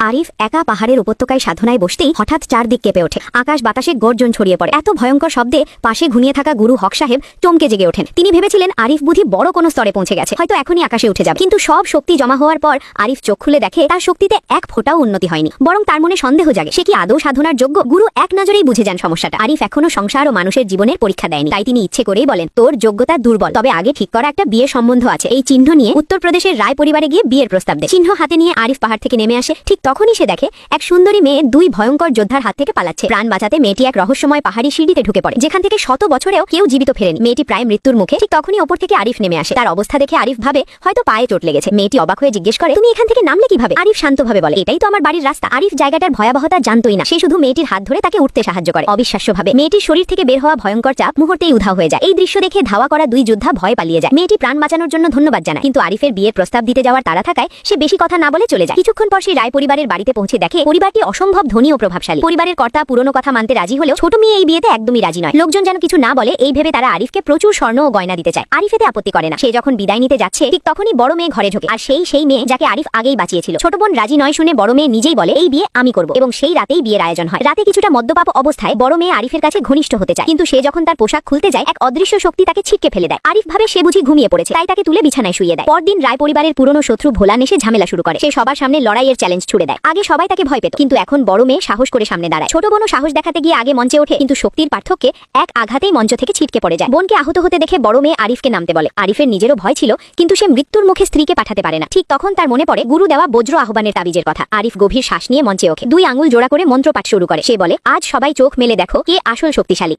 আরিফ একা পাহাড়ের উপত্যকায় সাধনায় বসতেই হঠাৎ চারদিক কেঁপে ওঠে। আকাশ বাতাসে গর্জন ছড়িয়ে পড়ে। এত ভয়ঙ্কর শব্দে পাশে ঘুমিয়ে থাকা গুরু হক সাহেব চমকে জেগে ওঠেন। তিনি ভেবেছিলেন আরিফ বুঝি বড় কোনো স্তরে পৌঁছে গেছে, হয়তো এখনই আকাশে উঠে যাবে। কিন্তু সব শক্তি জমা হওয়ার পর আরিফ চোখ খুলে দেখে তার শক্তিতে এক ফোঁটাও উন্নতি হয়নি, বরং তার মনে সন্দেহ জাগে সে কি আদৌ সাধনার যোগ্য। গুরু এক নজরেই বুঝে যান সমস্যাটা। আরিফ এখনো সংসার ও মানুষের জীবনের পরীক্ষা দেয়নি, তাই তিনি ইচ্ছে করেই বলেন, তোর যোগ্যতা দুর্বল, তবে আগে ঠিক করা একটা বিয়ের সম্বন্ধ আছে। এই চিহ্ন নিয়ে উত্তরপ্রদেশের রায় পরিবারে গিয়ে বিয়ের প্রস্তাব দেয়। চিহ্ন হাতে নিয়ে আরিফ পাহাড় থেকে নেমে আসে। ঠিক তখনই সে দেখে এক সুন্দরী মেয়ে দুই ভয়ঙ্কর যোদ্ধার হাত থেকে পালাচ্ছে। প্রাণ বাঁচাতে মেয়েটি এক রহস্যময় পাহাড়ি সিঁড়িতে ঢুকে পড়ে, যেখান থেকে শত বছরেও কেউ জীবিত ফেরেনি। মেয়েটি প্রায় মৃত্যুর মুখে। ঠিক তখনই ওপর থেকে আরিফ নেমে আসে। তার অবস্থা দেখে আরিফ ভাবে হয়তো পায়ে চোট লেগেছে। মেয়েটি অবাক হয়ে জিজ্ঞেস করে, তুমি এখান থেকে নামলে কিভাবে? আরিফ শান্তভাবে বলে, এটাই তো আমার বাড়ির রাস্তা। আরিফ জায়গাটার ভয়াবহতা জানতোই না, সে শুধু মেয়েটির হাত ধরে তাকে উঠতে সাহায্য করে। অবিশ্বাস্যভাবে মেয়েটির শরীর থেকে বের হওয়া ভয়ঙ্কর চাপ মুহূর্তেই উধাও হয়ে যায়। এই দৃশ্য দেখে ধাওয়া করা দুই যোদ্ধা ভয় পালিয়ে যায়। মেয়েটি প্রাণ বাঁচানোর জন্য ধন্যবাদ জানায়, কিন্তু আরিফের বিয়ের প্রস্তাব দিতে যাওয়ার তাড়া থাকায় সে বেশি কথা না বলে চলে যায়। কিছুক্ষণ পর সেই রায় পরিবারের বাড়িতে পৌঁছে দেখে পরিবারটি অসম্ভব ধনী ও প্রভাবশালী। পরিবারের কর্তা পুরনো কথা মানতে রাজি হলেও ছোট মেয়ে এই বিয়েতে একদমই রাজি নয়। লোকজন যেন কিছু না বলে এই ভেবে তারা আরিফকে প্রচুর স্বর্ণ ও গয়না দিতে চায়। আরিফ এতে আপত্তি করে না। সে যখন বিদায় নিতে যাচ্ছে ঠিক তখনই বড় মেয়ে ঘরে ঢোকে। আর সেই মেয়ে যাকে আরিফ আগেই বাঁচিয়েছিল। ছোট বোন রাজি নয় শুনে বড় মেয়ে নিজেই বলে, এই বিয়ে আমি করব। এবং সেই রাতেই বিয়ের আয়োজন হয়। রাতে কিছুটা মদ্যপাপ অবস্থায় বড় মেয়ে আরিফের কাছে ঘনিষ্ঠ হতে চায়, কিন্তু সে যখন তার পোশাক খুলতে যায় এক অদৃশ্য শক্তি তাকে ছিটকে ফেলে দেয়। আরিফ ভাবে সে বুঝি ঘুমিয়ে পড়েছে, তাই তাকে তুলে বিছানায় শুইয়ে দেয়। পরদিন রায় পরিবারের পুরনো শত্রু ভোলান এসে ঝামেলা শুরু করে। সে সবার সামনে লড়াইয়ের চ্যালেঞ্জ ছুড়ে দেয়। আগে সবাই তাকে ভয় পেত, কিন্তু এখন বড় মেয়ে সাহস করে সামনে দাঁড়ায়। ছোট বোনও সাহস দেখাতে গিয়ে আগে মঞ্চে ওঠে, কিন্তু শক্তির পার্থক্যে এক আঘাতেই মঞ্চ থেকে ছিটকে পড়ে যায়। বোনকে আহত হতে দেখে বড় মেয়ে আরিফকে নামতে বলে। আরিফের নিজেরও ভয় ছিল, কিন্তু সে মৃত্যুর মুখে স্ত্রীকে পাঠাতে পারে না। ঠিক তখন তার মনে পড়ে গুরু দেওয়া বজ্র আহ্বানের তাবিজের কথা। আরিফ গভীর শ্বাস নিয়ে মঞ্চে ওঠে, দুই আঙুল জোড়া করে মন্ত্রপাঠ শুরু করে। সে বলে, আজ সবাই চোখ মেলে দেখো কে আসল শক্তিশালী।